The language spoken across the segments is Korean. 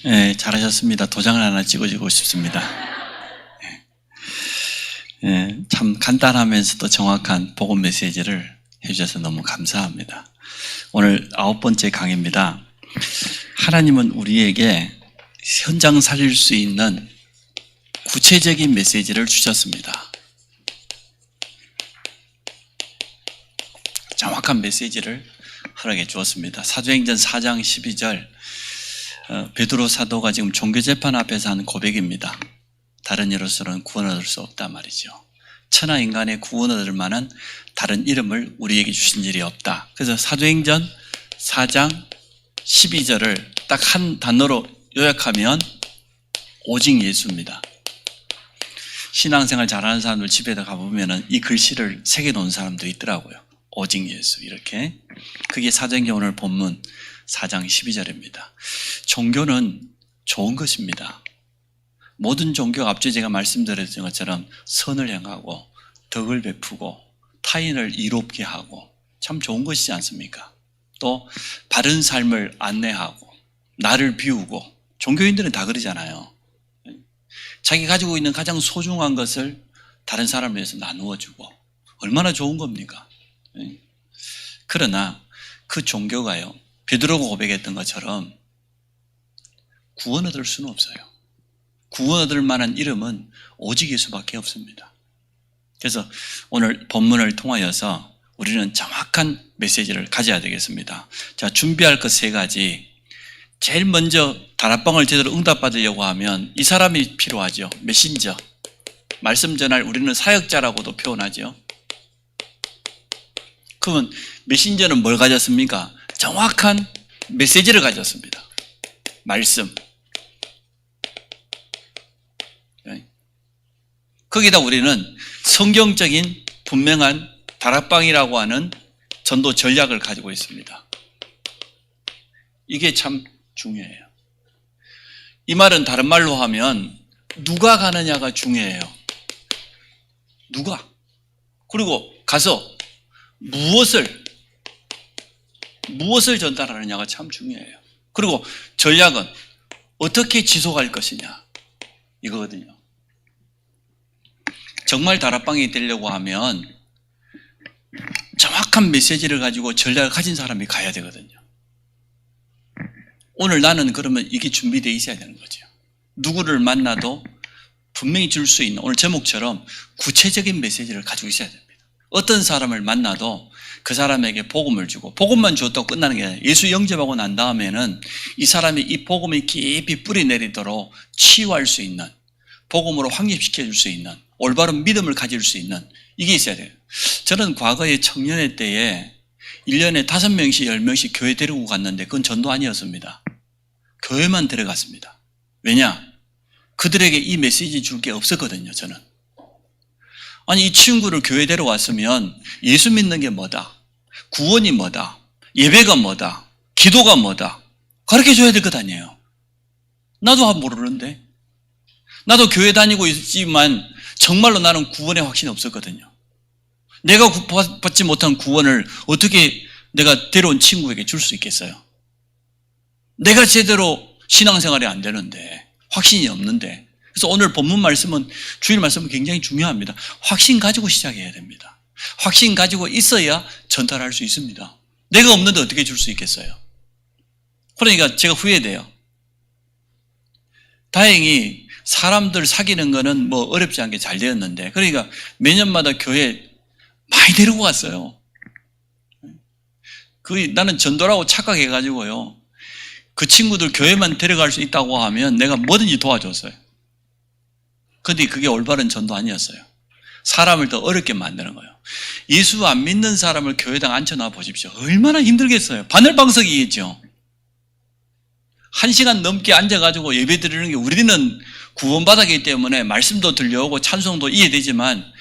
예, 잘하셨습니다. 도장을 하나 찍어주고 싶습니다. 예, 참 간단하면서도 정확한 복음 메시지를 해주셔서 너무 감사합니다. 오늘 9번째 강의입니다. 하나님은 우리에게 현장 살릴 수 있는 구체적인 메시지를 주셨습니다. 정확한 메시지를 허락해 주었습니다. 사도행전 4장 12절 베드로 사도가 지금 종교재판 앞에서 한 고백입니다. 다른 이로서는 구원 얻을 수 없다 말이죠. 천하 인간의 구원 얻을 만한 다른 이름을 우리에게 주신 일이 없다. 그래서 사도행전 4장 12절을 딱 한 단어로 요약하면 오직 예수입니다. 신앙생활 잘하는 사람들 집에다 가보면 이 글씨를 새겨놓은 사람도 있더라고요. 오직 예수 이렇게. 그게 사도행전 오늘 본문 4장 12절입니다. 종교는 좋은 것입니다. 모든 종교가 앞서 제가 말씀드렸던 것처럼 선을 행하고 덕을 베푸고 타인을 이롭게 하고 참 좋은 것이지 않습니까? 또 바른 삶을 안내하고 나를 비우고 종교인들은 다 그러잖아요. 자기 가지고 있는 가장 소중한 것을 다른 사람을 위해서 나누어 주고 얼마나 좋은 겁니까? 그러나 그 종교가요, 베드로가 고백했던 것처럼 구원 얻을 수는 없어요. 구원 얻을 만한 이름은 오직 예수밖에 없습니다. 그래서 오늘 본문을 통하여서 우리는 정확한 메시지를 가져야 되겠습니다. 자, 준비할 것 3가지. 제일 먼저 다락방을 제대로 응답받으려고 하면 이 사람이 필요하죠. 메신저. 말씀 전할 우리는 사역자라고도 표현하죠. 그러면 메신저는 뭘 가졌습니까? 정확한 메시지를 가졌습니다. 말씀. 거기다 우리는 성경적인 분명한 다락방이라고 하는 전도 전략을 가지고 있습니다. 이게 참 중요해요. 이 말은 다른 말로 하면 누가 가느냐가 중요해요. 누가? 그리고 가서 무엇을 전달하느냐가 참 중요해요. 그리고 전략은 어떻게 지속할 것이냐 이거거든요. 정말 다락방이 되려고 하면 정확한 메시지를 가지고 전략을 가진 사람이 가야 되거든요. 오늘 나는 그러면 이게 준비되어 있어야 되는 거죠. 누구를 만나도 분명히 줄 수 있는 오늘 제목처럼 구체적인 메시지를 가지고 있어야 됩니다. 어떤 사람을 만나도 그 사람에게 복음을 주고 복음만 줬다고 끝나는 게 아니라 예수 영접하고 난 다음에는 이 사람이 이 복음이 깊이 뿌리 내리도록 치유할 수 있는 복음으로 확립시켜 줄 수 있는 올바른 믿음을 가질 수 있는 이게 있어야 돼요. 저는 과거에 청년회 때에 1년에 5명씩 10명씩 교회 데리고 갔는데 그건 전도 아니었습니다. 교회만 데려갔습니다. 왜냐? 그들에게 이 메시지 줄 게 없었거든요. 저는. 아니 이 친구를 교회 데려왔으면 예수 믿는 게 뭐다? 구원이 뭐다? 예배가 뭐다? 기도가 뭐다? 가르쳐줘야 될 것 아니에요. 나도 모르는데. 나도 교회 다니고 있지만 정말로 나는 구원의 확신이 없었거든요. 내가 받지 못한 구원을 어떻게 내가 데려온 친구에게 줄 수 있겠어요? 내가 제대로 신앙생활이 안 되는데 확신이 없는데 그래서 오늘 본문 말씀은 주일 말씀은 굉장히 중요합니다. 확신 가지고 시작해야 됩니다. 확신 가지고 있어야 전달할 수 있습니다. 내가 없는데 어떻게 줄 수 있겠어요? 그러니까 제가 후회돼요. 다행히 사람들 사귀는 거는 뭐 어렵지 않게 잘 되었는데 그러니까 매년마다 교회 많이 데리고 갔어요. 나는 전도라고 착각해가지고요. 그 친구들 교회만 데려갈 수 있다고 하면 내가 뭐든지 도와줬어요. 그런데 그게 올바른 전도 아니었어요. 사람을 더 어렵게 만드는 거예요. 예수 안 믿는 사람을 교회당 앉혀놔 보십시오. 얼마나 힘들겠어요. 바늘방석이겠죠. 1시간 넘게 앉아가지고 예배 드리는 게 우리는 구원받았기 때문에 말씀도 들려오고 찬송도 이해되지만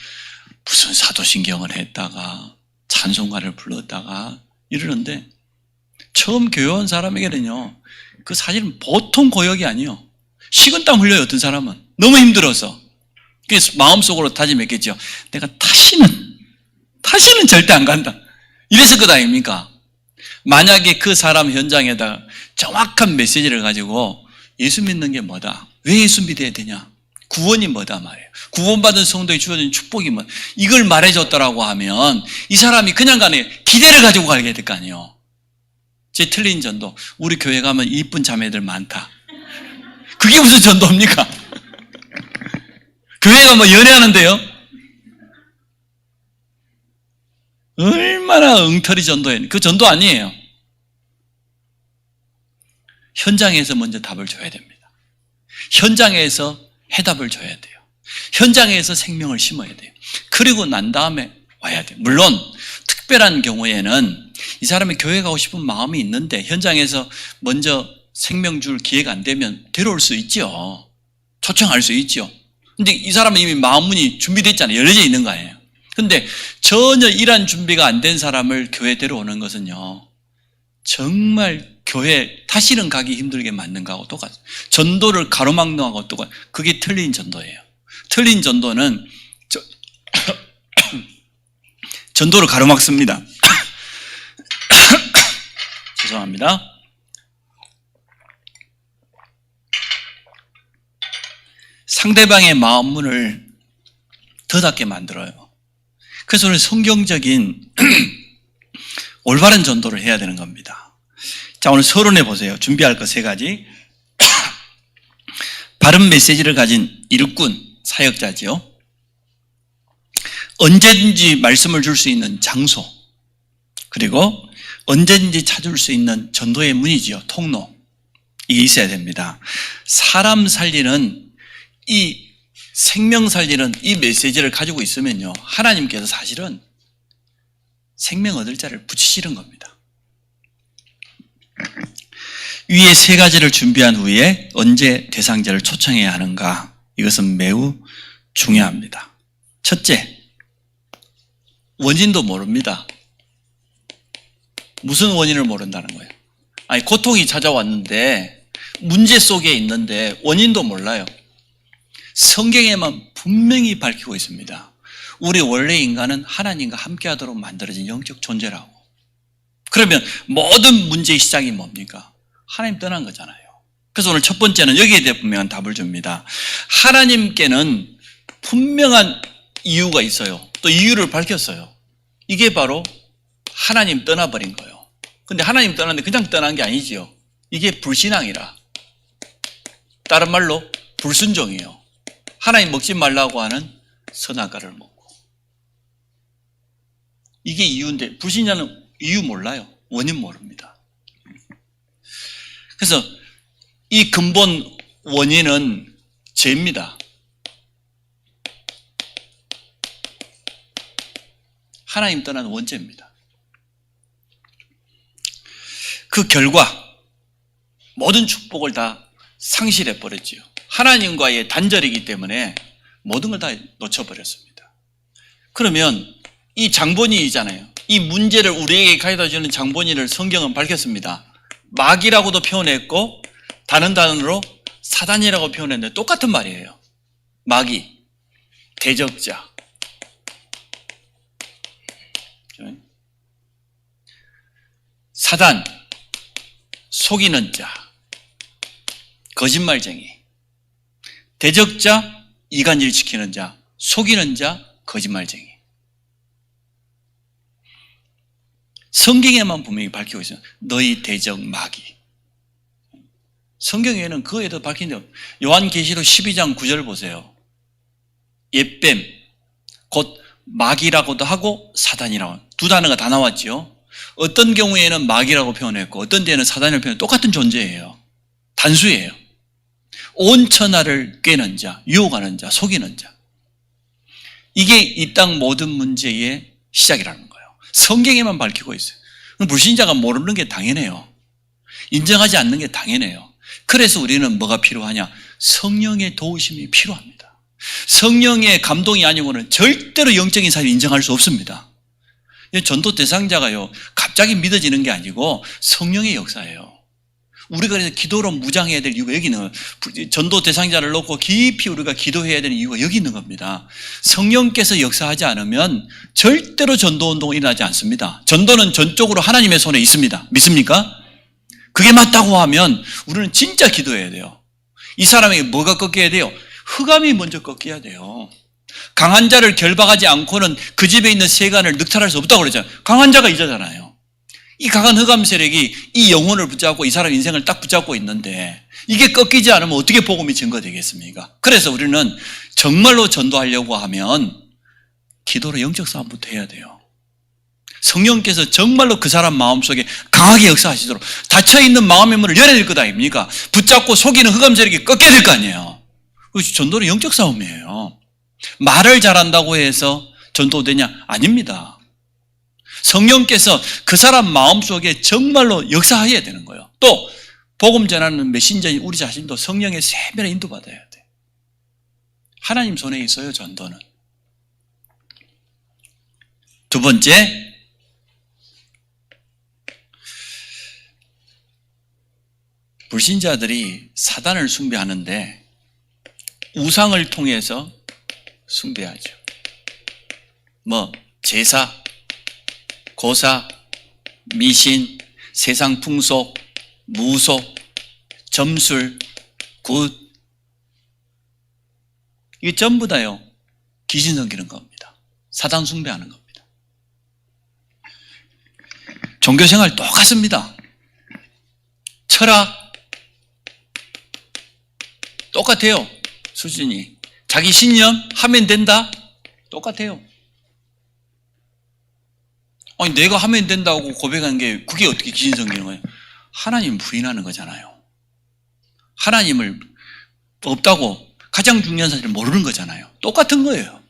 무슨 사도신경을 했다가 찬송가를 불렀다가 이러는데 처음 교회 온 사람에게는요 그 사실은 보통 고역이 아니에요. 식은땀 흘려요. 어떤 사람은 너무 힘들어서. 그래서 마음속으로 다짐했겠죠. 내가 다시는 절대 안 간다. 이랬을 것 아닙니까? 만약에 그 사람 현장에다 정확한 메시지를 가지고 예수 믿는 게 뭐다? 왜 예수 믿어야 되냐? 구원이 뭐다 말이에요. 구원받은 성도에 주어진 축복이 뭐, 이걸 말해줬다라고 하면 이 사람이 그냥 가네, 기대를 가지고 가야 될 거 아니에요. 제 틀린 전도. 우리 교회 가면 이쁜 자매들 많다. 그게 무슨 전도입니까? 교회가 뭐 연애하는데요? 얼마나 엉터리 전도예요. 그 전도 아니에요. 현장에서 먼저 답을 줘야 됩니다. 현장에서 해답을 줘야 돼요. 현장에서 생명을 심어야 돼요. 그리고 난 다음에 와야 돼요. 물론 특별한 경우에는 이 사람이 교회 가고 싶은 마음이 있는데 현장에서 먼저 생명 줄 기회가 안 되면 데려올 수 있죠. 초청할 수 있죠. 근데 이 사람은 이미 마음문이 준비됐잖아요. 열려져 있는 거 아니에요. 근데 전혀 이런 준비가 안 된 사람을 교회 데려오는 것은요, 정말 교회 다시는 가기 힘들게 만든 거하고 똑같아요. 전도를 가로막는 거하고 똑같아요. 그게 틀린 전도예요. 틀린 전도는 전도를 가로막습니다. 죄송합니다. 상대방의 마음문을 더 닫게 만들어요. 그래서 오늘 성경적인 올바른 전도를 해야 되는 겁니다. 자, 오늘 서론해 보세요. 준비할 것 3가지. 바른 메시지를 가진 일꾼, 사역자지요. 언제든지 말씀을 줄 수 있는 장소, 그리고 언제든지 찾을 수 있는 전도의 문이지요. 통로. 이게 있어야 됩니다. 사람 살리는, 이 생명 살리는 이 메시지를 가지고 있으면요, 하나님께서 사실은 생명 얻을 자를 붙이시는 겁니다. 위에 3가지를 준비한 후에 언제 대상자를 초청해야 하는가, 이것은 매우 중요합니다. 첫째, 원인도 모릅니다. 무슨 원인을 모른다는 거예요? 아니, 고통이 찾아왔는데, 문제 속에 있는데 원인도 몰라요. 성경에만 분명히 밝히고 있습니다. 우리 원래 인간은 하나님과 함께하도록 만들어진 영적 존재라고. 그러면 모든 문제의 시작이 뭡니까? 하나님 떠난 거잖아요. 그래서 오늘 첫 번째는 여기에 대해 분명한 답을 줍니다. 하나님께는 분명한 이유가 있어요. 또 이유를 밝혔어요. 이게 바로 하나님 떠나버린 거예요. 근데 하나님 떠났는데 그냥 떠난 게 아니지요. 이게 불신앙이라. 다른 말로 불순종이에요. 하나님 먹지 말라고 하는 선악과를 먹고. 이게 이유인데, 불신자는 이유 몰라요. 원인 모릅니다. 그래서 이 근본 원인은 죄입니다. 하나님 떠난 원죄입니다. 그 결과 모든 축복을 다 상실해 버렸지요. 하나님과의 단절이기 때문에 모든 걸 다 놓쳐버렸습니다. 그러면 이 장본인이잖아요. 이 문제를 우리에게 가져다 주는 장본인을 성경은 밝혔습니다. 마귀라고도 표현했고 다른 단어로 사단이라고 표현했는데 똑같은 말이에요. 마귀, 대적자, 사단, 속이는 자, 거짓말쟁이, 대적자, 이간질 시키는 자, 속이는 자, 거짓말쟁이. 성경에만 분명히 밝히고 있어요. 너희 대적 마귀. 성경에는 그 외에도 밝힌 데 없어요. 요한계시록 12장 9절 보세요. 옛뱀, 곧 마귀라고도 하고 사단이라고, 두 단어가 다 나왔죠. 어떤 경우에는 마귀라고 표현했고 어떤 데는 사단을 표현했고 똑같은 존재예요. 단수예요. 온 천하를 꿰는 자, 유혹하는 자, 속이는 자. 이게 이 땅 모든 문제의 시작이라는 거예요. 성경에만 밝히고 있어요. 불신자가 모르는 게 당연해요. 인정하지 않는 게 당연해요. 그래서 우리는 뭐가 필요하냐? 성령의 도우심이 필요합니다. 성령의 감동이 아니고는 절대로 영적인 사실을 인정할 수 없습니다. 전도 대상자가요, 갑자기 믿어지는 게 아니고 성령의 역사예요. 우리가 그래서 기도로 무장해야 될 이유가 여기 있는 거예요. 전도 대상자를 놓고 깊이 우리가 기도해야 되는 이유가 여기 있는 겁니다. 성령께서 역사하지 않으면 절대로 전도운동은 일어나지 않습니다. 전도는 전적으로 하나님의 손에 있습니다. 믿습니까? 그게 맞다고 하면 우리는 진짜 기도해야 돼요. 이 사람에게 뭐가 꺾여야 돼요? 흑암이 먼저 꺾여야 돼요. 강한 자를 결박하지 않고는 그 집에 있는 세간을 늑탈할 수 없다고 그러잖아요. 강한 자가 이자잖아요. 이 강한 흑암 세력이 이 영혼을 붙잡고 이 사람 인생을 딱 붙잡고 있는데 이게 꺾이지 않으면 어떻게 복음이 증거되겠습니까? 그래서 우리는 정말로 전도하려고 하면 기도로 영적 싸움부터 해야 돼요. 성령께서 정말로 그 사람 마음속에 강하게 역사하시도록 닫혀있는 마음의 문을 열어야 될 것 아닙니까? 붙잡고 속이는 흑암 세력이 꺾여야 될 거 아니에요. 전도는 영적 싸움이에요. 말을 잘한다고 해서 전도되냐? 아닙니다. 성령께서 그 사람 마음속에 정말로 역사해야 되는 거예요. 또 복음 전하는 메신저인 우리 자신도 성령의 세밀한 인도받아야 돼. 하나님 손에 있어요, 전도는. 두 번째, 불신자들이 사단을 숭배하는데 우상을 통해서 숭배하죠. 제사, 고사, 미신, 세상 풍속, 무속, 점술, 굿, 이게 전부 다요 귀신 섬기는 겁니다. 사단 숭배하는 겁니다. 종교생활 똑같습니다. 철학 똑같아요. 수준이. 자기 신념 하면 된다? 똑같아요. 아니 내가 하면 된다고 고백한 게 그게 어떻게 귀신 섬기는 거예요? 하나님 부인하는 거잖아요. 하나님을 없다고 가장 중요한 사실을 모르는 거잖아요. 똑같은 거예요.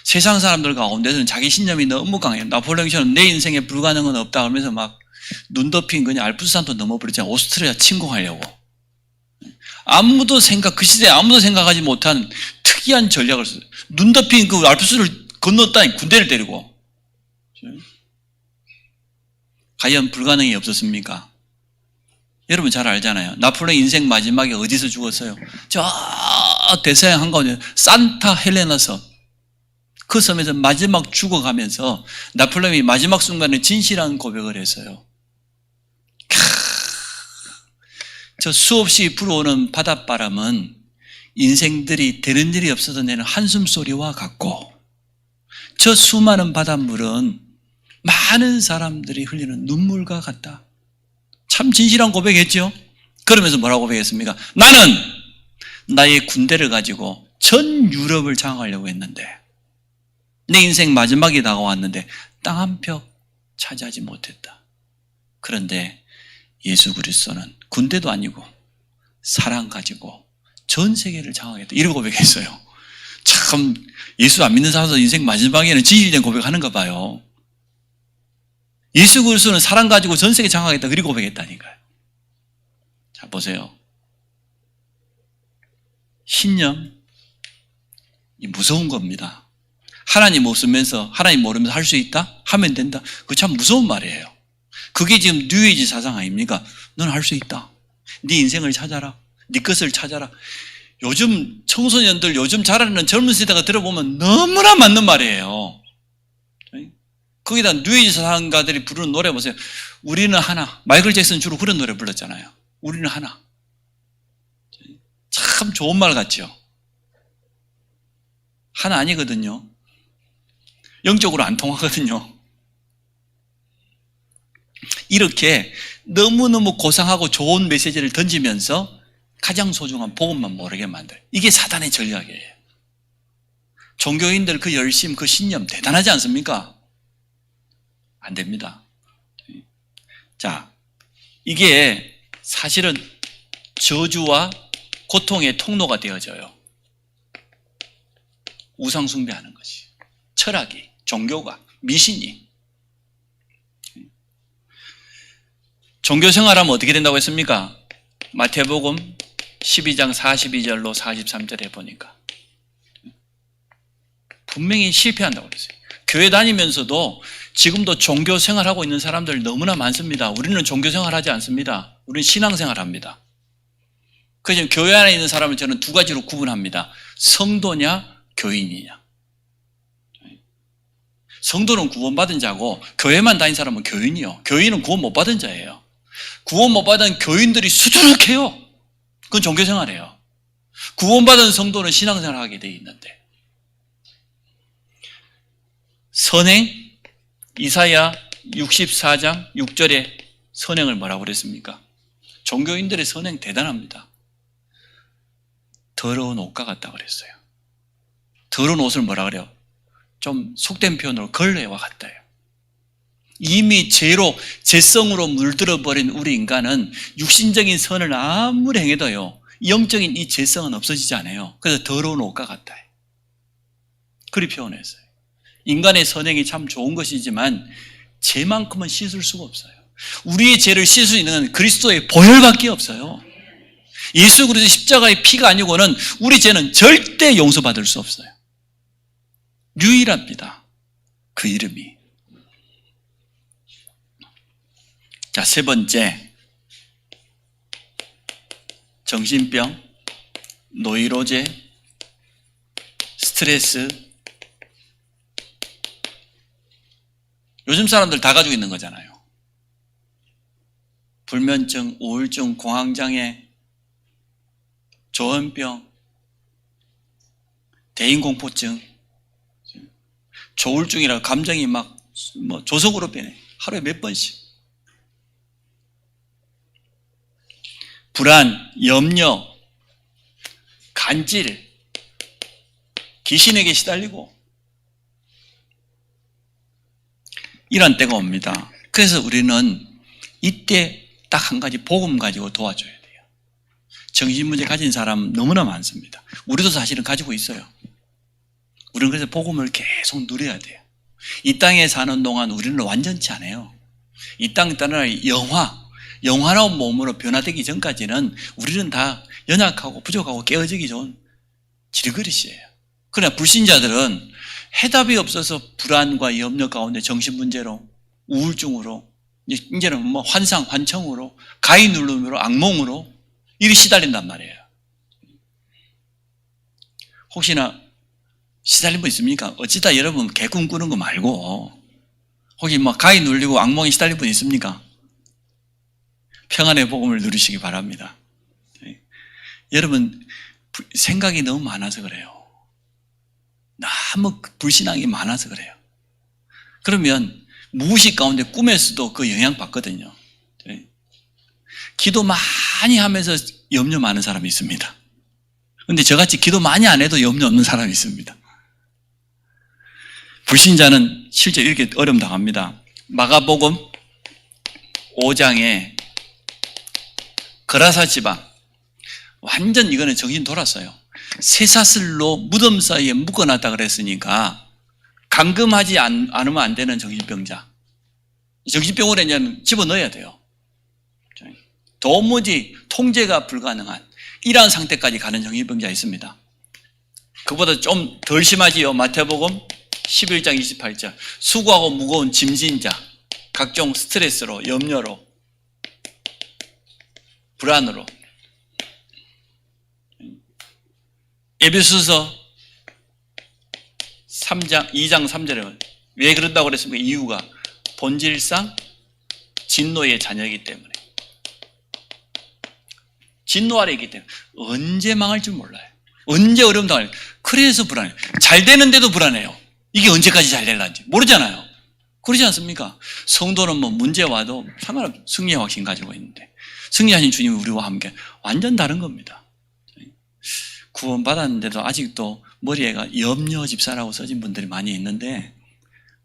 세상 사람들 가운데서는 자기 신념이 너무 강해요. 나폴레옹처럼 내 인생에 불가능은 없다 하면서 막 눈 덮인 그냥 알프스산도 넘어버렸잖아요. 오스트리아 침공하려고. 그 시대에 아무도 생각하지 못한 특이한 전략을 썼어요. 눈 덮인 그 알프스를 건넜다니 군대를 때리고. 과연 불가능이 없었습니까? 여러분 잘 알잖아요. 나폴레옹 인생 마지막에 어디서 죽었어요? 저 대서양 한가운데 산타 헬레나 섬. 그 섬에서 마지막 죽어가면서 나폴레옹이 마지막 순간에 진실한 고백을 했어요. 저 수없이 불어오는 바닷바람은 인생들이 되는 일이 없어서 내는 한숨소리와 같고 저 수많은 바닷물은 많은 사람들이 흘리는 눈물과 같다. 참 진실한 고백했죠. 그러면서 뭐라고 고백했습니까? 나는 나의 군대를 가지고 전 유럽을 장악하려고 했는데 내 인생 마지막이 다가왔는데 땅 한 표 차지하지 못했다. 그런데 예수 그리스도는 군대도 아니고 사랑 가지고 전 세계를 장악했다. 이런 고백했어요. 참 예수 안 믿는 사람도 인생 마지막에는 진실된 고백하는가 봐요. 예수 그리스도는 사랑 가지고 전 세계 장악했다. 그리고 고백했다니까요. 자 보세요. 신념 이 무서운 겁니다. 하나님 없으면서 하나님 모르면서 할 수 있다? 하면 된다. 그거 참 무서운 말이에요. 그게 지금 뉴에이지 사상 아닙니까? 넌 할 수 있다. 네 인생을 찾아라. 네 것을 찾아라. 요즘 청소년들 요즘 자라는 젊은 세대가 들어보면 너무나 맞는 말이에요. 거기다 뉴에이지 사상가들이 부르는 노래 보세요. 우리는 하나. 마이클 잭슨 주로 그런 노래 불렀잖아요. 우리는 하나. 참 좋은 말 같죠? 하나 아니거든요. 영적으로 안 통하거든요. 이렇게 너무너무 고상하고 좋은 메시지를 던지면서 가장 소중한 복음만 모르게 만들. 이게 사단의 전략이에요. 종교인들 그 열심, 그 신념 대단하지 않습니까? 안 됩니다. 자, 이게 사실은 저주와 고통의 통로가 되어져요. 우상 숭배하는 것이. 철학이, 종교가, 미신이. 종교 생활하면 어떻게 된다고 했습니까? 마태복음 12장 42절로 43절에 보니까 분명히 실패한다고 그랬어요. 교회 다니면서도 지금도 종교 생활하고 있는 사람들 너무나 많습니다. 우리는 종교 생활하지 않습니다. 우리는 신앙생활합니다. 그래서 교회 안에 있는 사람을 저는 두 가지로 구분합니다. 성도냐 교인이냐. 성도는 구원받은 자고 교회만 다닌 사람은 교인이요. 교인은 구원 못 받은 자예요. 구원 못 받은 교인들이 수두룩해요. 그건 종교생활이에요. 구원받은 성도는 신앙생활을 하게 돼 있는데. 선행, 이사야 64장 6절에 선행을 뭐라고 그랬습니까? 종교인들의 선행 대단합니다. 더러운 옷과 같다고 그랬어요. 더러운 옷을 뭐라 그래요? 좀 속된 표현으로 걸레와 같다요. 이미 죄로, 죄성으로 물들어버린 우리 인간은 육신적인 선을 아무리 행해도요, 영적인 이 죄성은 없어지지 않아요. 그래서 더러운 옷과 같아요. 그렇게 표현했어요. 인간의 선행이 참 좋은 것이지만 죄만큼은 씻을 수가 없어요. 우리의 죄를 씻을 수 있는 그리스도의 보혈밖에 없어요. 예수 그리스도 십자가의 피가 아니고는 우리 죄는 절대 용서받을 수 없어요. 유일합니다. 그 이름이. 자, 세 번째. 정신병, 노이로제, 스트레스. 요즘 사람들 다 가지고 있는 거잖아요. 불면증, 우울증, 공황장애, 조현병, 대인공포증, 조울증이라 감정이 막 조석으로 변해. 하루에 몇 번씩. 불안, 염려, 간질, 귀신에게 시달리고 이런 때가 옵니다. 그래서 우리는 이때 딱 한 가지 복음 가지고 도와줘야 돼요. 정신문제 가진 사람 너무나 많습니다. 우리도 사실은 가지고 있어요. 우리는 그래서 복음을 계속 누려야 돼요. 이 땅에 사는 동안 우리는 완전치 않아요. 이 땅 떠나 영화로운 몸으로 변화되기 전까지는 우리는 다 연약하고 부족하고 깨어지기 좋은 지르그릇이에요. 그러나 불신자들은 해답이 없어서 불안과 염려 가운데 정신문제로, 우울증으로, 이제는 환상, 환청으로, 가위 눌름으로, 악몽으로 이리 시달린단 말이에요. 혹시나 시달린 분 있습니까? 어찌다 여러분 개꿈 꾸는 거 말고 혹시 가위 눌리고 악몽에 시달린 분 있습니까? 평안의 복음을 누리시기 바랍니다. 여러분 생각이 너무 많아서 그래요. 너무 불신앙이 많아서 그래요. 그러면 무의식 가운데 꿈에서도 그 영향 받거든요. 기도 많이 하면서 염려 많은 사람이 있습니다. 그런데 저같이 기도 많이 안 해도 염려 없는 사람이 있습니다. 불신자는 실제 이렇게 어려움 당합니다. 마가복음 5장에 거라사 지방, 완전 이거는 정신 돌았어요. 쇠사슬로 무덤 사이에 묶어놨다 그랬으니까 감금하지 않으면 안 되는 정신병자, 정신병원에 이제 집어넣어야 돼요. 도무지 통제가 불가능한 이러한 상태까지 가는 정신병자 있습니다. 그보다 좀 덜 심하지요. 마태복음 11장 28절, 수고하고 무거운 짐진 자, 각종 스트레스로, 염려로, 불안으로. 에베소서 2장 3절에 왜 그런다고 그랬습니까? 이유가 본질상 진노의 자녀이기 때문에, 진노 아래 있기 때문에 언제 망할 줄 몰라요. 언제 어려움 당할지. 그래서 불안해요. 잘 되는데도 불안해요. 이게 언제까지 잘 될란지 모르잖아요. 그러지 않습니까? 성도는 문제 와도 상관없이 승리의 확신 가지고 있는데, 승리하신 주님이 우리와 함께 완전 다른 겁니다. 구원받았는데도 아직도 머리에가 염려 집사라고 써진 분들이 많이 있는데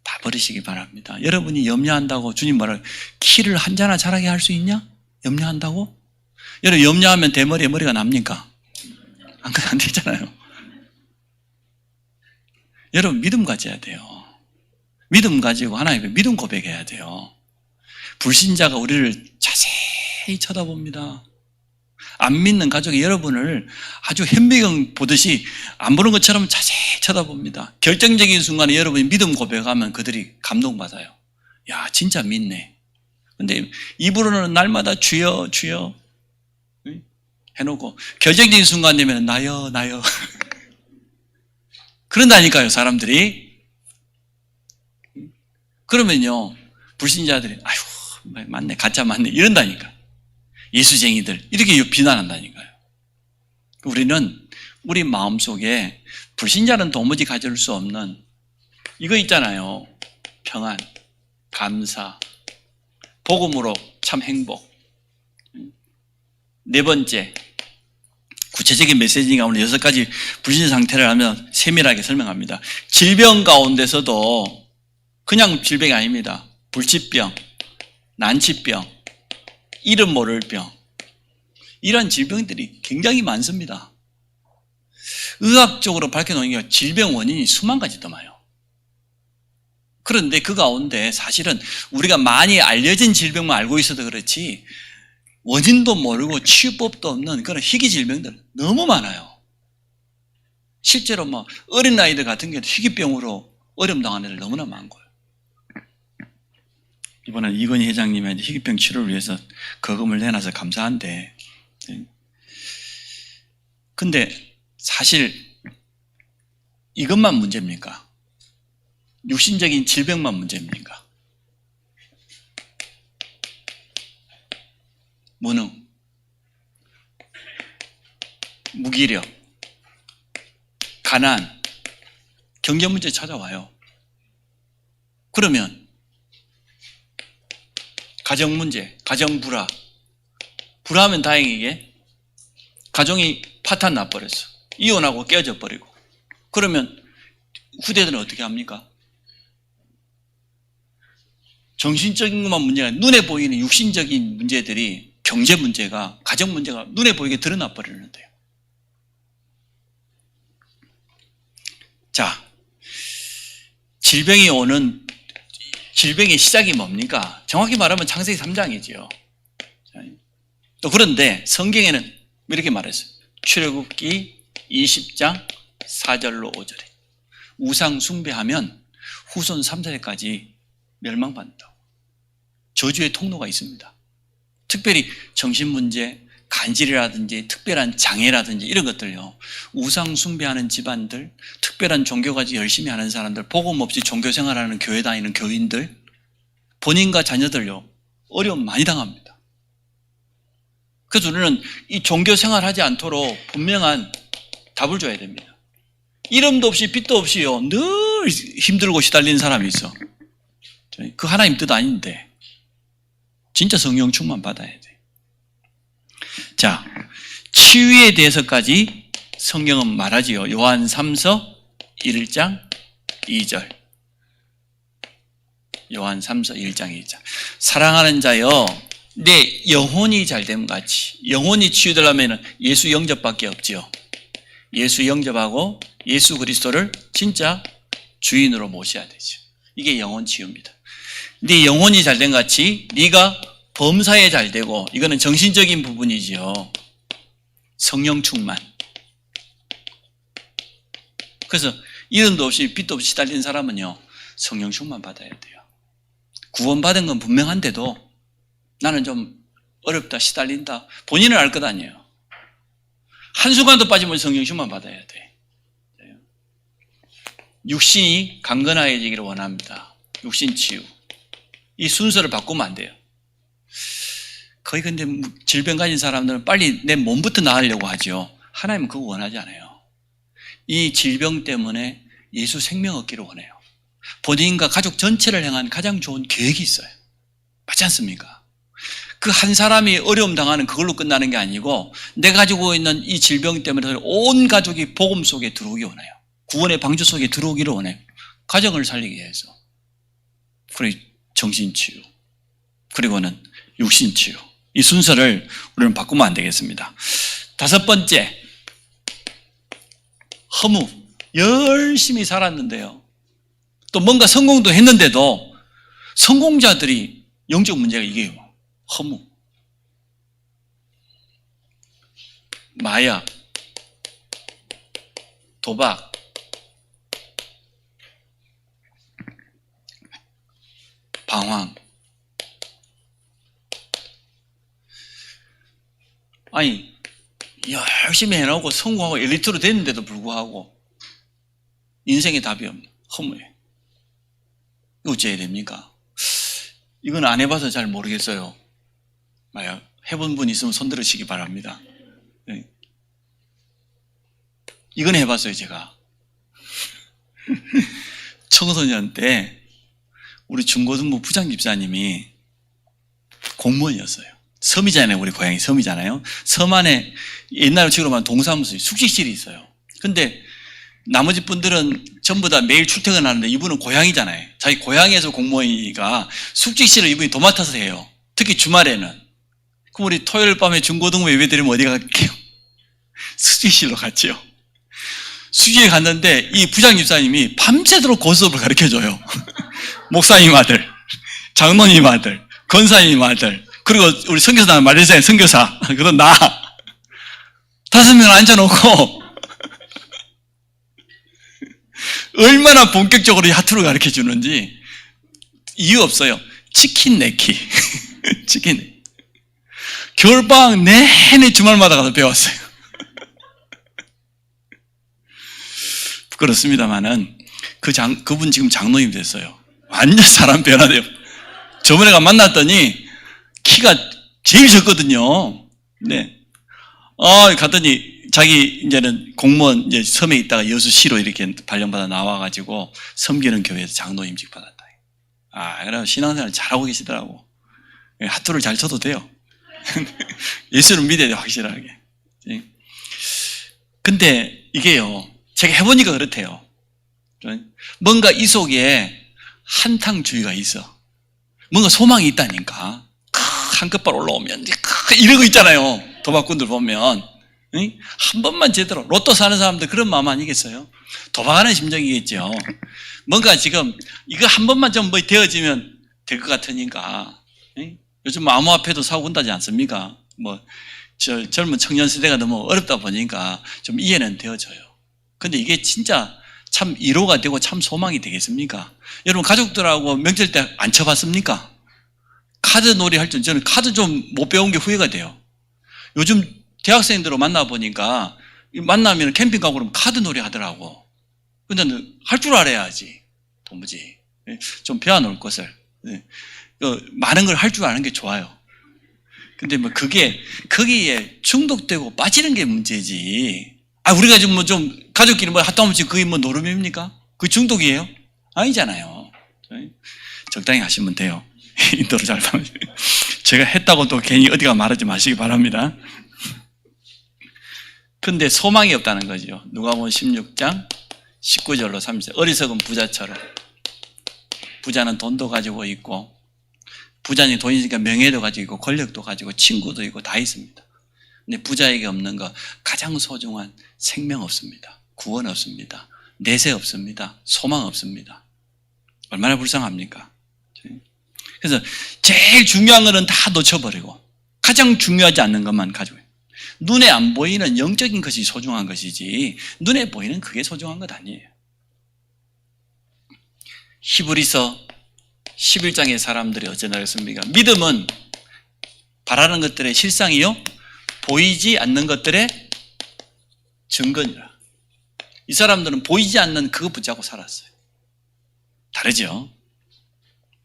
다 버리시기 바랍니다. 여러분이 염려한다고 주님 말을 키를 한 자나 자라게 할 수 있냐? 염려한다고? 여러분 염려하면 대머리에 머리가 납니까? 안 되잖아요. 여러분 믿음 가져야 돼요. 믿음 가지고 하나님께 믿음 고백해야 돼요. 불신자가 우리를 자세히 쳐다봅니다. 안 믿는 가족이 여러분을 아주 현미경 보듯이 안 보는 것처럼 자세히 쳐다봅니다. 결정적인 순간에 여러분이 믿음 고백하면 그들이 감동받아요. 야, 진짜 믿네. 근데 입으로는 날마다 주여 주여 해놓고 결정적인 순간 되면 나요 나요 그런다니까요, 사람들이. 그러면요 불신자들이 아휴 맞네, 가짜 맞네 이런다니까. 예수쟁이들 이렇게 비난한다니까요. 우리는 우리 마음속에 불신자는 도무지 가질 수 없는 이거 있잖아요. 평안, 감사, 복음으로 참 행복. 네 번째, 구체적인 메시지가 오늘 6가지 불신자 상태를 하면 세밀하게 설명합니다. 질병 가운데서도 그냥 질병이 아닙니다. 불치병, 난치병, 이름 모를 병, 이런 질병들이 굉장히 많습니다. 의학적으로 밝혀놓은 게 질병 원인이 수만 가지 더 많아요. 그런데 그 가운데 사실은 우리가 많이 알려진 질병만 알고 있어도 그렇지 원인도 모르고 치유법도 없는 그런 희귀 질병들 너무 많아요. 실제로 뭐 어린 아이들 같은 경우도 희귀병으로 어려움 당하는 애들 너무나 많고요. 이번에 이건희 회장님의 희귀병 치료를 위해서 거금을 내놔서 감사한데, 근데 사실 이것만 문제입니까? 육신적인 질병만 문제입니까? 무능, 무기력, 가난, 경제 문제 찾아와요. 그러면 가정 문제, 가정 불화, 불화하면 다행이게 가정이 파탄 나버렸어. 이혼하고 깨어져 버리고. 그러면 후대들은 어떻게 합니까? 정신적인 것만 문제가 아니라 눈에 보이는 육신적인 문제들이 경제 문제가, 가정 문제가 눈에 보이게 드러나 버리는데요. 자, 질병이 시작이 뭡니까? 정확히 말하면 창세기 3장이지요. 또 그런데 성경에는 이렇게 말했어요. 출애굽기 20장 4절로 5절에 우상 숭배하면 후손 3세까지 멸망받는다고. 저주의 통로가 있습니다. 특별히 정신문제, 간질이라든지 특별한 장애라든지 이런 것들요. 우상 숭배하는 집안들, 특별한 종교까지 열심히 하는 사람들, 복음 없이 종교 생활하는 교회 다니는 교인들, 본인과 자녀들요. 어려움 많이 당합니다. 그래서 우리는 이 종교 생활하지 않도록 분명한 답을 줘야 됩니다. 이름도 없이 빛도 없이요. 늘 힘들고 시달리는 사람이 있어. 그 하나님 뜻 아닌데 진짜 성령 충만 받아야 돼. 자, 치유에 대해서까지 성경은 말하지요. 요한 3서 1장 2절. 요한 3서 1장 2절. 사랑하는 자여, 내 영혼이 잘됨 같이, 영혼이 치유되려면 예수 영접밖에 없지요. 예수 영접하고 예수 그리스도를 진짜 주인으로 모셔야 되죠. 이게 영혼 치유입니다. 네 영혼이 잘된 같이 네가 범사에 잘되고, 이거는 정신적인 부분이지요. 성령 충만. 그래서 이름도 없이 빛도 없이 시달린 사람은요, 성령 충만 받아야 돼요. 구원받은 건 분명한데도 나는 좀 어렵다, 시달린다, 본인은 알 것 아니에요. 한순간도 빠지면 성령 충만 받아야 돼. 육신이 강건해지기를 원합니다. 육신 치유. 이 순서를 바꾸면 안 돼요. 거의 근데 질병 가진 사람들은 빨리 내 몸부터 나으려고 하죠. 하나님은 그거 원하지 않아요. 이 질병 때문에 예수 생명 얻기를 원해요. 본인과 가족 전체를 향한 가장 좋은 계획이 있어요. 맞지 않습니까? 그 한 사람이 어려움 당하는 그걸로 끝나는 게 아니고, 내가 가지고 있는 이 질병 때문에 온 가족이 복음 속에 들어오기 원해요. 구원의 방주 속에 들어오기를 원해요. 가정을 살리기 위해서. 그리고 정신치유, 그리고는 육신치유. 이 순서를 우리는 바꾸면 안 되겠습니다. 다섯 번째, 허무. 열심히 살았는데요, 또 뭔가 성공도 했는데도 성공자들이 영적 문제가 이게요. 허무. 마약, 도박, 방황. 아니, 열심히 해놓고 성공하고 엘리트로 됐는데도 불구하고 인생의 답이 없는 허무해. 이거 어째야 됩니까? 이건 안 해봐서 잘 모르겠어요. 해본 분 있으면 손 들으시기 바랍니다. 이건 해봤어요, 제가. 청소년 때 우리 중고등부 부장집사님이 공무원이었어요. 섬이잖아요. 우리 고향이 섬이잖아요. 섬 안에 옛날 식으로 말하면 동사무소, 숙식실이 있어요. 근데 나머지 분들은 전부 다 매일 출퇴근하는데 이분은 고향이잖아요. 자기 고향에서 공무원이니까 숙직실을 이분이 도맡아서 해요. 특히 주말에는. 그럼 우리 토요일 밤에 중고등부 예배드리면 어디 갈게요? 숙직실로 갔죠. 숙직에 갔는데 이 부장집사님이 밤새도록 고수업을 가르쳐줘요. 목사님 아들, 장로님 아들, 권사님 아들, 그리고 우리 선교사 말레이시아 선교사, 그런 나 5명 앉아놓고 얼마나 본격적으로 하투를 가르쳐 주는지 이유 없어요. 치킨 내키. 치킨 내키. 겨울방학 내내 주말마다 가서 배웠어요. 부끄럽습니다만은 그분 지금 장로님 됐어요. 완전 사람 변화돼요. 저번에 만났더니 키가 제일 적거든요. 네. 갔더니 자기 이제는 공무원 이제 섬에 있다가 여수시로 이렇게 발령받아 나와가지고 섬기는 교회에서 장로임직 받았다. 그래서 신앙생활 잘하고 계시더라고. 핫도를 잘 쳐도 돼요. 예수를 믿어야 돼, 확실하게. 근데 이게요, 제가 해보니까 그렇대요. 뭔가 이 속에 한탕주의가 있어. 뭔가 소망이 있다니까. 한 끗발 올라오면 이러고 있잖아요. 도박꾼들 보면. 한 번만 제대로 로또 사는 사람들 그런 마음 아니겠어요? 도박하는 심정이겠죠. 뭔가 지금 이거 한 번만 좀 뭐 되어지면 될 것 같으니까. 요즘 암호화폐도 사고 온다지 않습니까? 젊은 청년 세대가 너무 어렵다 보니까 좀 이해는 되어져요. 근데 이게 진짜 참 위로가 되고 참 소망이 되겠습니까? 여러분 가족들하고 명절 때 안 쳐봤습니까? 카드 놀이 할 줄 저는 카드 좀 못 배운 게 후회가 돼요. 요즘 대학생들로 만나보니까 만나면 캠핑 가고 그러면 카드 놀이 하더라고. 근데 할 줄 알아야지. 도무지. 좀 배워놓을 것을. 많은 걸 할 줄 아는 게 좋아요. 근데 거기에 중독되고 빠지는 게 문제지. 우리가 지금 좀 가족끼리 하다못해 그게 노름입니까? 그게 중독이에요? 아니잖아요. 적당히 하시면 돼요. 인도를 잘 봐요. 제가 했다고 또 괜히 어디가 말하지 마시기 바랍니다. 근데 소망이 없다는 거죠. 누가복음 16장 19절로 30절. 어리석은 부자처럼. 부자는 돈도 가지고 있고, 부자는 돈이 있으니까 명예도 가지고 있고, 권력도 가지고, 친구도 있고, 다 있습니다. 근데 부자에게 없는 거 가장 소중한 생명 없습니다. 구원 없습니다. 내세 없습니다. 소망 없습니다. 얼마나 불쌍합니까? 그래서 제일 중요한 거는 다 놓쳐버리고 가장 중요하지 않는 것만 가지고 있어요. 눈에 안 보이는 영적인 것이 소중한 것이지 눈에 보이는 그게 소중한 것 아니에요. 히브리서 11장의 사람들이 어쩌나 그랬습니까? 믿음은 바라는 것들의 실상이요 보이지 않는 것들의 증거니라. 이 사람들은 보이지 않는 그거 붙잡고 살았어요. 다르죠?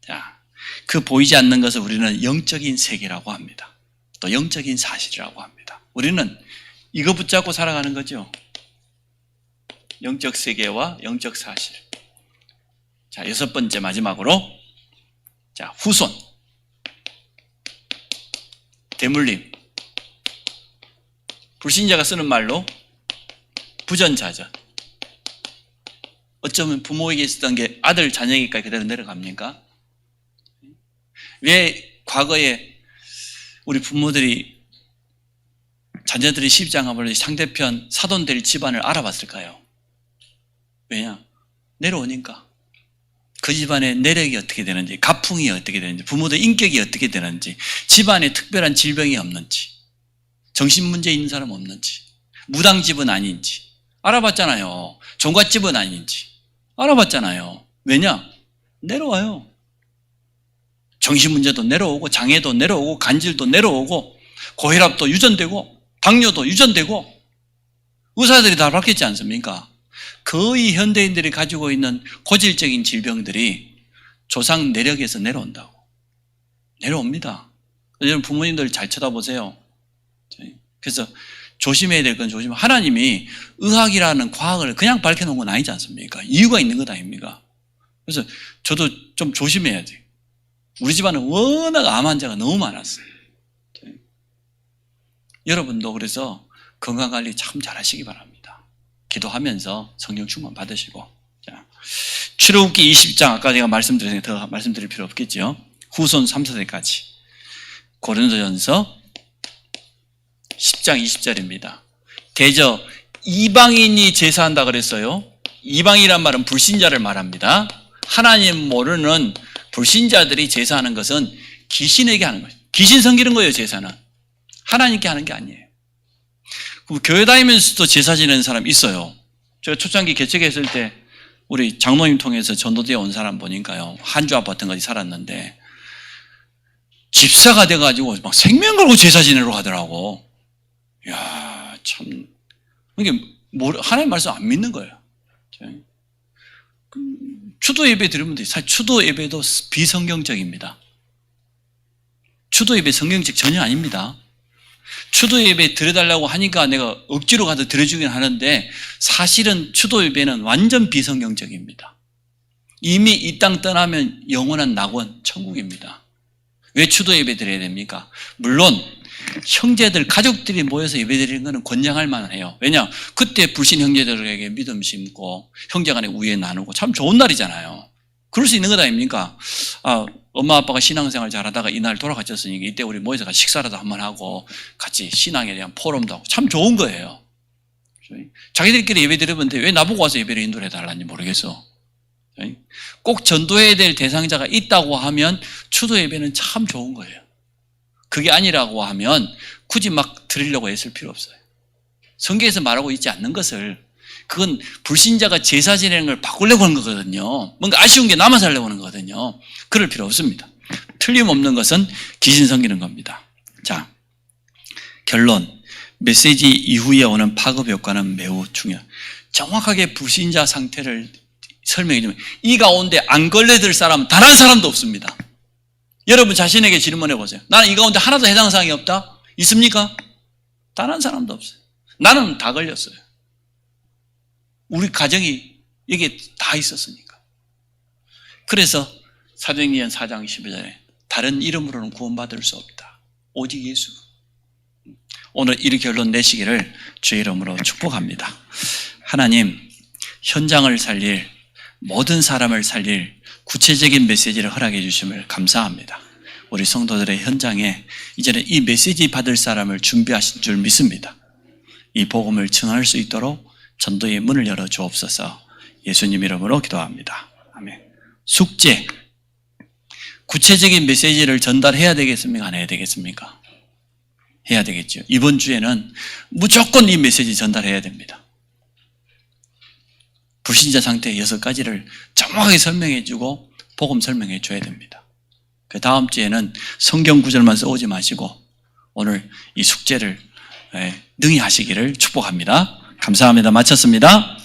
자, 그 보이지 않는 것을 우리는 영적인 세계라고 합니다. 또 영적인 사실이라고 합니다. 우리는 이거 붙잡고 살아가는 거죠. 영적 세계와 영적 사실. 자, 6번째 마지막으로 자, 후손. 대물림. 불신자가 쓰는 말로 부전자전. 어쩌면 부모에게 있었던 게 아들 자녀에게까지 그대로 내려갑니까? 왜 과거에 우리 부모들이 자녀들이 시집장가버리고 상대편 사돈될 집안을 알아봤을까요? 왜냐? 내려오니까 그 집안의 내력이 어떻게 되는지, 가풍이 어떻게 되는지, 부모들 인격이 어떻게 되는지, 집안에 특별한 질병이 없는지, 정신문제 있는 사람 없는지, 무당집은 아닌지 알아봤잖아요. 종갓집은 아닌지 알아봤잖아요. 왜냐? 내려와요. 정신문제도 내려오고, 장애도 내려오고, 간질도 내려오고, 고혈압도 유전되고, 당뇨도 유전되고, 의사들이 다 밝혔지 않습니까? 거의 현대인들이 가지고 있는 고질적인 질병들이 조상 내력에서 내려온다고. 내려옵니다. 여러분 부모님들 잘 쳐다보세요. 그래서 조심해야 될 건 조심. 하나님이 의학이라는 과학을 그냥 밝혀놓은 건 아니지 않습니까? 이유가 있는 것 아닙니까? 그래서 저도 좀 조심해야 돼요. 우리 집안은 워낙 암 환자가 너무 많았어요. 여러분도 그래서 건강관리 참 잘하시기 바랍니다. 기도하면서 성령 충만 받으시고. 자, 출애굽기 20장 아까 제가 말씀드렸으니까 더 말씀드릴 필요 없겠죠. 후손 3, 4세까지. 고린도전서 10장 20절입니다. 대저 이방인이 제사한다 그랬어요. 이방이란 말은 불신자를 말합니다. 하나님 모르는 불신자들이 제사하는 것은 귀신에게 하는 거예요. 귀신 섬기는 거예요, 제사는. 하나님께 하는 게 아니에요. 그럼 교회 다니면서도 제사 지내는 사람 있어요. 제가 초창기 개척했을 때 우리 장로님 통해서 전도대에 온 사람 보니까요. 한주 아파트까지 살았는데 집사가 돼가지고 막 생명 걸고 제사 지내러 가더라고. 이야, 참. 이게 하나님 말씀 안 믿는 거예요. 추도 예배 드리면 돼요. 사실 추도 예배도 비성경적입니다. 추도 예배 성경적 전혀 아닙니다. 추도 예배 드려달라고 하니까 내가 억지로 가서 드려주긴 하는데 사실은 추도 예배는 완전 비성경적입니다. 이미 이 땅 떠나면 영원한 낙원, 천국입니다. 왜 추도 예배 드려야 됩니까? 물론 형제들, 가족들이 모여서 예배 드리는 것은 권장할 만해요. 왜냐? 그때 불신 형제들에게 믿음 심고 형제간에 우애 나누고 참 좋은 날이잖아요. 그럴 수 있는 것 아닙니까? 엄마 아빠가 신앙생활 잘하다가 이날 돌아가셨으니까 이때 우리 모여서 같이 식사라도 한번 하고 같이 신앙에 대한 포럼도 하고 참 좋은 거예요. 자기들끼리 예배 드리는데 왜 나보고 와서 예배를 인도를 해달라는지 모르겠어. 꼭 전도해야 될 대상자가 있다고 하면 추도 예배는 참 좋은 거예요. 그게 아니라고 하면 굳이 막 드리려고 애쓸 필요 없어요. 성경에서 말하고 있지 않는 것을, 그건 불신자가 제사 지내는 걸 바꾸려고 하는 거거든요. 뭔가 아쉬운 게 남아 살려고 하는 거거든요. 그럴 필요 없습니다. 틀림없는 것은 귀신 섬기는 겁니다. 자, 결론. 메시지 이후에 오는 파급 효과는 매우 중요해요. 정확하게 불신자 상태를 설명해 주면 이 가운데 안 걸려들 사람은 단 한 사람도 없습니다. 여러분 자신에게 질문해 보세요. 나는 이 가운데 하나도 해당 사항이 없다? 있습니까? 단 한 사람도 없어요. 나는 다 걸렸어요. 우리 가정이 여기에 다 있었으니까. 그래서 사도행전 4장 12절에 다른 이름으로는 구원받을 수 없다. 오직 예수. 오늘 이 결론 내시기를 주의 이름으로 축복합니다. 하나님, 현장을 살릴, 모든 사람을 살릴 구체적인 메시지를 허락해 주심을 감사합니다. 우리 성도들의 현장에 이제는 이 메시지 받을 사람을 준비하신 줄 믿습니다. 이 복음을 증언할 수 있도록 전도의 문을 열어 주옵소서. 예수님 이름으로 기도합니다. 아멘. 숙제. 구체적인 메시지를 전달해야 되겠습니까? 안 해야 되겠습니까? 해야 되겠죠. 이번 주에는 무조건 이 메시지 전달해야 됩니다. 불신자 상태의 6가지를 정확하게 설명해 주고 복음 설명해 줘야 됩니다. 그 다음 주에는 성경 구절만 써오지 마시고 오늘 이 숙제를 능히 하시기를 축복합니다. 감사합니다. 마쳤습니다.